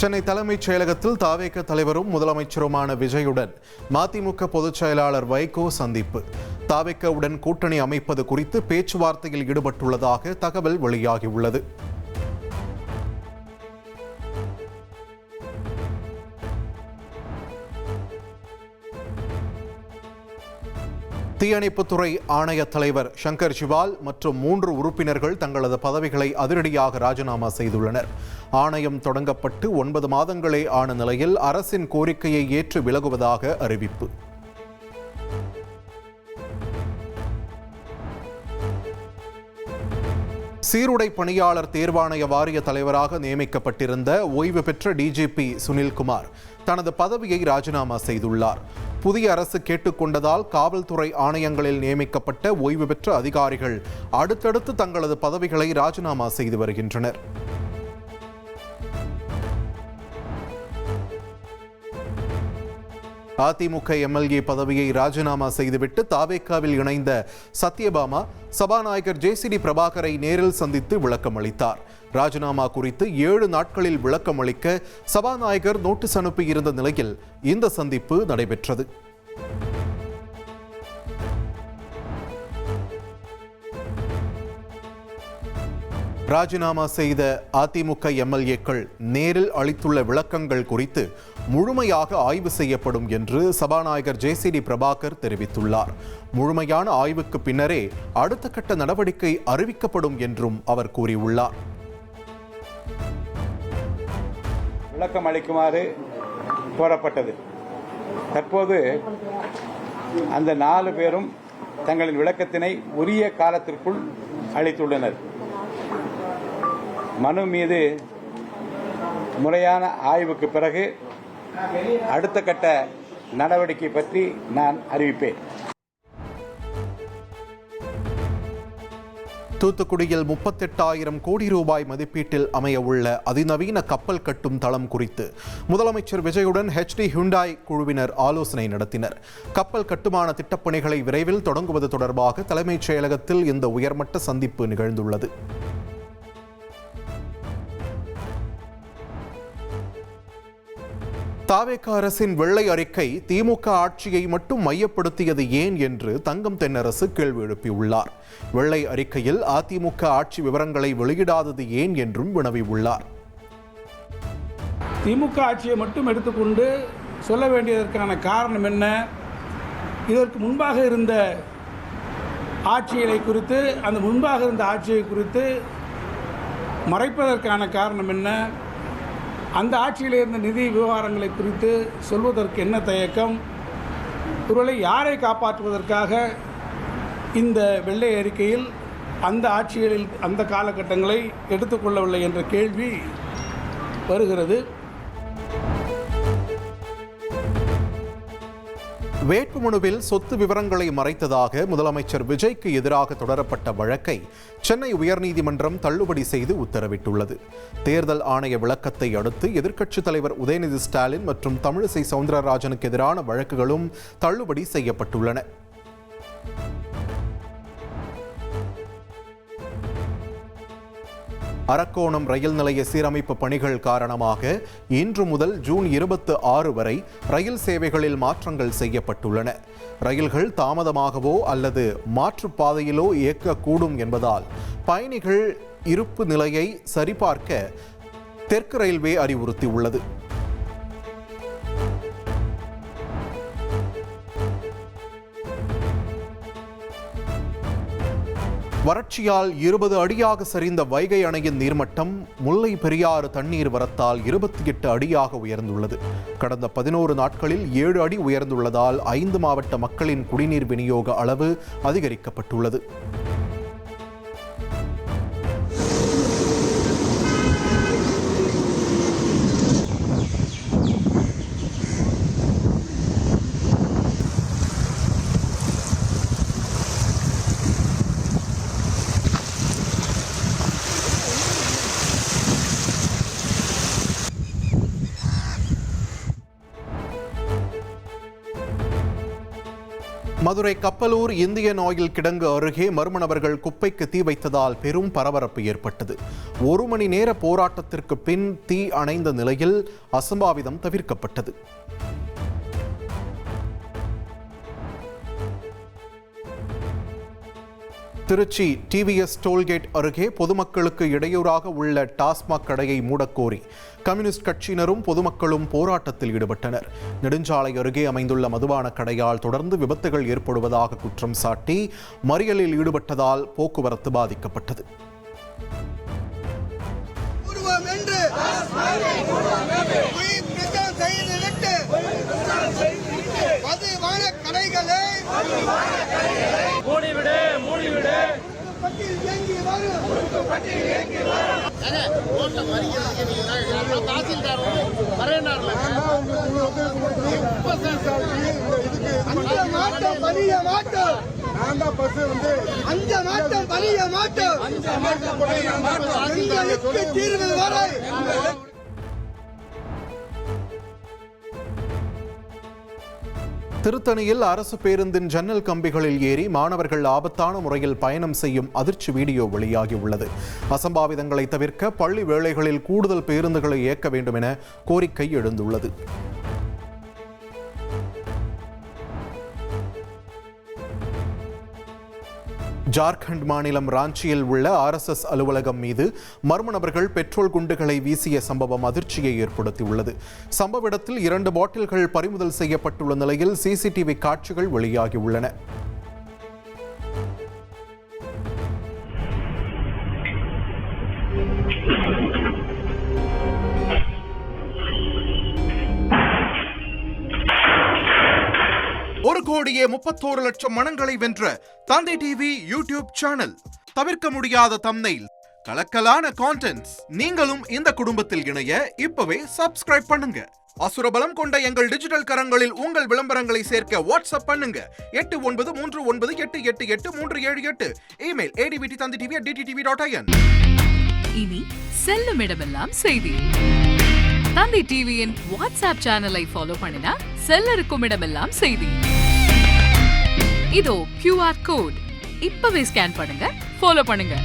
சென்னை தலைமைச் செயலகத்தில் தாவேக தலைவரும் முதலமைச்சருமான விஜயுடன் மதிமுக பொதுச் செயலாளர் வைகோ சந்திப்பு. தாவேகவுடன் கூட்டணி அமைப்பது குறித்து பேச்சுவார்த்தையில் ஈடுபட்டுள்ளதாக தகவல் வெளியாகியுள்ளது. தீயணைப்புத்துறை ஆணைய தலைவர் சங்கர் ஜிவால் மற்றும் 3 உறுப்பினர்கள் தங்களது பதவிகளை அதிரடியாக ராஜினாமா செய்துள்ளனர். ஆணையம் தொடங்கப்பட்டு 9 மாதங்களே ஆன நிலையில் அரசின் கோரிக்கையை ஏற்று விலகுவதாக அறிவிப்பு. சீருடை பணியாளர் தேர்வாணைய வாரிய தலைவராக நியமிக்கப்பட்டிருந்த ஓய்வு பெற்ற டிஜிபி சுனில்குமார் தனது பதவியை ராஜினாமா செய்துள்ளார். புதிய அரசு கேட்டுக்கொண்டதால் காவல்துறை ஆணையங்களில் நியமிக்கப்பட்ட ஓய்வு பெற்ற அதிகாரிகள் அடுத்தடுத்து தங்களது பதவிகளை ராஜினாமா செய்து வருகின்றனர். அதிமுக எம்எல்ஏ பதவியை ராஜினாமா செய்துவிட்டு தாவேகாவில் இணைந்த சத்யபாமா சபாநாயகர் ஜேசிடி பிரபாகரை நேரில் சந்தித்து விளக்கம் அளித்தார். ராஜினாமா குறித்து 7 நாட்களில் விளக்கம் அளிக்க சபாநாயகர் நோட்டீஸ் அனுப்பியிருந்த நிலையில் இந்த சந்திப்பு நடைபெற்றது. ராஜினாமா செய்த அதிமுக எம்எல்ஏக்கள் நேரில் அளித்துள்ள விளக்கங்கள் குறித்து முழுமையாக ஆய்வு செய்யப்படும் என்று சபாநாயகர் ஜேசிடி பிரபாகர் தெரிவித்துள்ளார். முழுமையான ஆய்வுக்கு பின்னரே அடுத்த கட்ட நடவடிக்கை அறிவிக்கப்படும் என்றும் அவர் கூறியுள்ளார். விளக்கம் அளிக்குமாறு கோரப்பட்டது. தற்போது அந்த 4 பேரும் தங்களின் விளக்கத்தினை உரிய காலத்திற்குள் அளித்துள்ளனர். மனு மீது முறையான ஆய்வுக்கு பிறகு அடுத்த கட்ட நடவடிக்கை பற்றி நான் அறிவிப்பேன். தூத்துக்குடியில் 38,000 கோடி ரூபாய் மதிப்பீட்டில் அமைய உள்ள அதிநவீன கப்பல் கட்டும் தளம் குறித்து முதலமைச்சர் விஜயுடன் HD ஹுண்டாய் குழுவினர் ஆலோசனை நடத்தினர். கப்பல் கட்டுமான திட்டப்பணிகளை விரைவில் தொடங்குவது தொடர்பாக தலைமைச் செயலகத்தில் இந்த உயர்மட்ட சந்திப்பு நிகழ்ந்துள்ளது. தாவேக அரசின் வெள்ளை அறிக்கை திமுக ஆட்சியை மட்டும் மையப்படுத்தியது ஏன் என்று தங்கம் தென்னரசு கேள்வி எழுப்பியுள்ளார். வெள்ளை அறிக்கையில் அதிமுக ஆட்சி விவரங்களை வெளியிடாதது ஏன் என்றும் வினவியுள்ளார். திமுக ஆட்சியை மட்டும் எடுத்துக்கொண்டு சொல்ல வேண்டியதற்கான காரணம் என்ன? இதற்கு முன்பாக இருந்த ஆட்சிகளை குறித்து, அந்த முன்பாக இருந்த ஆட்சியை குறித்து மறைப்பதற்கான காரணம் என்ன? அந்த ஆட்சியில் இருந்த நிதி விவகாரங்களை குறித்து சொல்வதற்கு என்ன தயக்கம்? ஒருவேளை யாரை காப்பாற்றுவதற்காக இந்த வெள்ளை அறிக்கையில் அந்த ஆட்சிகளில் அந்த காலகட்டங்களை எடுத்துக்கொள்ளவில்லை என்ற கேள்வி வருகிறது. வேட்புமனுவில் சொத்து விவரங்களை மறைத்ததாக முதலமைச்சர் விஜய்க்கு எதிராக தொடரப்பட்ட வழக்கை சென்னை உயர்நீதிமன்றம் தள்ளுபடி செய்து உத்தரவிட்டுள்ளது. தேர்தல் ஆணைய விளக்கத்தை அடுத்து எதிர்க்கட்சித் தலைவர் உதயநிதி ஸ்டாலின் மற்றும் தமிழிசை சவுந்தரராஜனுக்கு எதிரான வழக்குகளும் தள்ளுபடி செய்யப்பட்டுள்ளன. அரக்கோணம் ரயில் நிலைய சீரமைப்பு பணிகள் காரணமாக இன்று முதல் ஜூன் 26 வரை ரயில் சேவைகளில் மாற்றங்கள் செய்யப்பட்டுள்ளன. ரயில்கள் தாமதமாகவோ அல்லது மாற்றுப்பாதையிலோ இயக்கக்கூடும் என்பதால் பயணிகள் இருப்பு நிலையை சரிபார்க்க தெற்கு ரயில்வே அறிவுறுத்தியுள்ளது. வறட்சியால் 20 அடியாக சரிந்த வைகை அணையின் நீர்மட்டம் முல்லை பெரியாறு தண்ணீர் வரத்தால் 28 அடியாக உயர்ந்துள்ளது. கடந்த 11 நாட்களில் 7 அடி உயர்ந்துள்ளதால் 5 மாவட்ட மக்களின் குடிநீர் விநியோக அளவு அதிகரிக்கப்பட்டுள்ளது. மதுரை கப்பலூர் இந்தியன் ஆயில் கிடங்கு அருகே மர்ம நபர்கள் குப்பைக்கு தீ வைத்ததால் பெரும் பரபரப்பு ஏற்பட்டது. 1 மணி நேர போராட்டத்திற்கு பின் தீ அணைந்த நிலையில் அசம்பாவிதம் தவிர்க்கப்பட்டது. திருச்சி டிவிஎஸ் டோல்கேட் அருகே பொதுமக்களுக்கு இடையூறாக உள்ள டாஸ்மாக் கடையை மூடக்கோரி கம்யூனிஸ்ட் கட்சியினரும் பொதுமக்களும் போராட்டத்தில் ஈடுபட்டனர். நெடுஞ்சாலை அருகே அமைந்துள்ள மதுபான கடையால் தொடர்ந்து விபத்துகள் ஏற்படுவதாக குற்றம் சாட்டி மறியலில் ஈடுபட்டதால் போக்குவரத்து பாதிக்கப்பட்டது. திருத்தணியில் அரசு பேருந்தின் ஜன்னல் கம்பிகளில் ஏறி மாணவர்கள் ஆபத்தான முறையில் பயணம் செய்யும் அதிர்ச்சி வீடியோ வெளியாகியுள்ளது. அசம்பாவிதங்களை தவிர்க்க பள்ளி வேளைகளில் கூடுதல் பேருந்துகளை இயக்க வேண்டும் என கோரிக்கை எழுந்துள்ளது. ஜார்க்கண்ட் மாநிலம் ராஞ்சியில் உள்ள RSS அலுவலகம் மீது மர்ம நபர்கள் பெட்ரோல் குண்டுகளை வீசிய சம்பவம் அதிர்ச்சியை ஏற்படுத்தியுள்ளது. சம்பவ இடத்தில் 2 பாட்டில்கள் பறிமுதல் செய்யப்பட்டுள்ள நிலையில் CCTV காட்சிகள் வெளியாகியுள்ளன. ஒரு கோடியே 31 லட்சம் மனங்களை வென்ற தந்தை டிவி யூடியூப் சேனல். தவிர்க்க முடியாத தம்ப்நெயில், கலக்கலான கான்டென்ட்ஸ். நீங்களும் இந்த குடும்பத்தில் இணைய இப்பவே சப்ஸ்கிரைப் பண்ணுங்க. அசுரபலம் கொண்ட எங்கள் டிஜிட்டல் கரங்களில் உங்கள் விளம்பரங்களை சேர்க்க வாட்ஸ்அப் பண்ணுங்க. 8939888378. Email advtthanditv@dttv.in. இனி செல்லும் இடமெல்லாம் செய்தி. தந்தை டிவியின் வாட்ஸ்அப் சேனலை ஃபாலோ பண்ணினா செல்ல இருக்கும் இடமெல்லாம் செய்தி. இதோ QR கோட், இப்பவே ஸ்கேன் பண்ணுங்க, ஃபாலோ பண்ணுங்க.